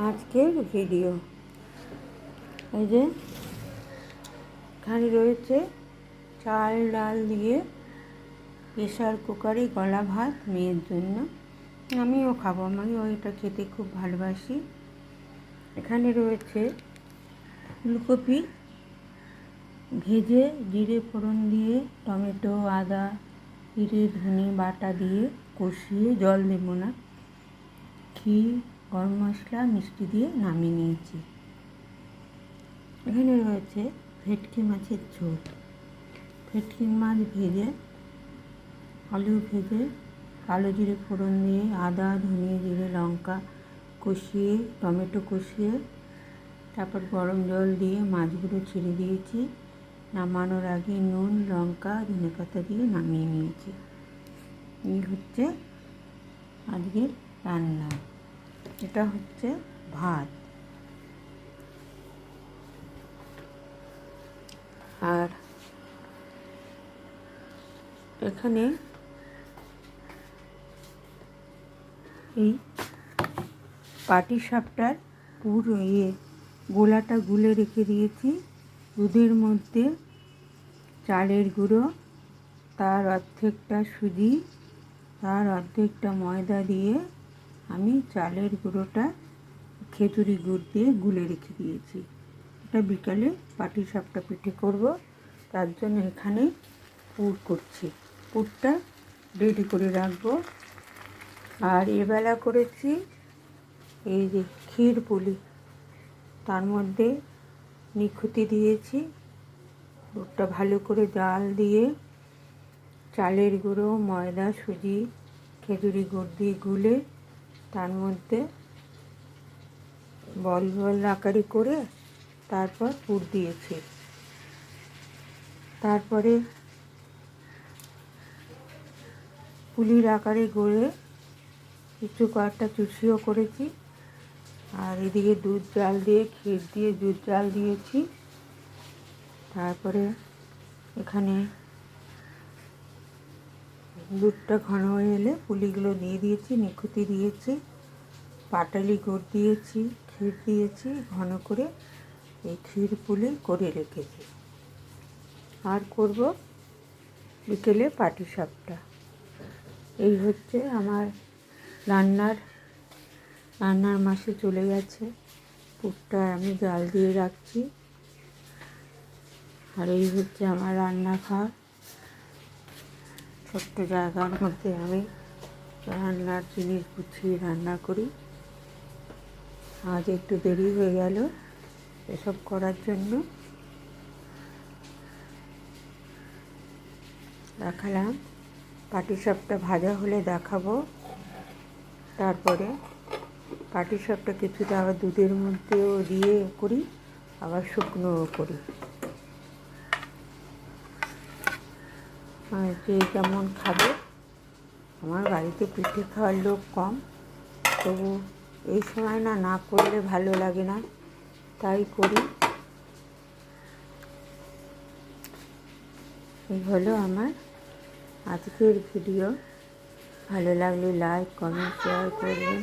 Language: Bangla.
আজকের ভিডিও এই যে এখানে রয়েছে চাল ডাল দিয়ে প্রেসার কুকারে গলা ভাত মেয়ের জন্য। আমিও খাবো, আমি ওইটা খেতে খুব ভালোবাসি। এখানে রয়েছে ফুলকপি ভেজে জিরে ফোড়ন দিয়ে টমেটো আদা জিরে ধনে বাটা দিয়ে কষিয়ে, জল দেব না, ঘি গরম মশলা মিষ্টি দিয়ে নামিয়ে নিয়েছি। এখানে রয়েছে ভেটকি মাছের ঝোল। ভেটকি মাছ ভেজে আলু ভেজে কালো জিরে ফোড়ন দিয়ে আদা ধনে জিরে লঙ্কা কষিয়ে টমেটো কষিয়ে তারপর গরম জল দিয়ে মাছগুলো ছেড়ে দিয়েছি। নামানোর আগে নুন লঙ্কা ধনেপাতা দিয়ে নামিয়ে নিয়েছি। এই হচ্ছে আজকের রান্না। এটা হচ্ছে ভাত। আর এখানে এই পাটিসাপটার পুরো গোলাটা গুলে রেখে দিয়েছি। দুধের মধ্যে চালের গুঁড়ো, তার অর্ধেকটা সুজি, তার অর্ধেকটা ময়দা দিয়ে আমি চালের গুঁড়োটা খেজুরি গুড় দিয়ে গুলে রেখে দিয়েছি। এটা বিকালে পাটিসাপটা পিঠে করব, তার জন্য এখানে পুর করছি। পুরটা রেডি করে রাখবো। আর এবেলা করেছি এই যে ক্ষীর পুলি, তার মধ্যে নিখুঁতি দিয়েছি। দুধটা ভালো করে জাল দিয়ে চালের গুঁড়ো ময়দা সুজি খেজুরি গুড় দিয়ে গুলে তার মধ্যে বল বল আকারে করে তারপর পুর দিয়েছি। তারপরে পুলির আকারে গড়ে কিছু কয়েকটা চুষিও করেছি। আর এদিকে দুধ জাল দিয়ে ক্ষীর দিয়ে দুধ জাল দিয়েছি। তারপরে এখানে দুধটা ঘন হয়ে এলে পুলিগুলো দিয়ে দিয়েছি, নিখুঁতি দিয়েছি, পাটালি গুড় দিয়েছি, ক্ষীর দিয়েছি, ঘন করে এই ক্ষীর পুলি করে রেখেছি। আর করব বিকেলে পাটিসাপটা। এই হচ্ছে আমার রান্নার মাসে চলে গেছে। পুরটা আমি জাল দিয়ে রাখছি। আর এই হচ্ছে আমার রান্নাঘর। ছোট্ট জায়গার মধ্যে আমি রান্নার জিনিস গুছিয়ে রান্না করি। আজ একটু দেরি হয়ে গেল এসব করার জন্য। দেখালাম, পাটিসাপটা ভাজা হলে দেখাবো। তারপরে পাটিসাপটা কিছুটা আবার দুধের মধ্যেও দিয়ে করি, আবার শুকনোও করি। যে যেমন খাবে, আমার বাড়িতে পিঠে খাওয়ার লোক কম, তবু এই সময় না করলে ভালো লাগে না, তাই করি। এই হলো আমার আজকের ভিডিও। ভালো লাগলে লাইক কমেন্ট শেয়ার করবেন।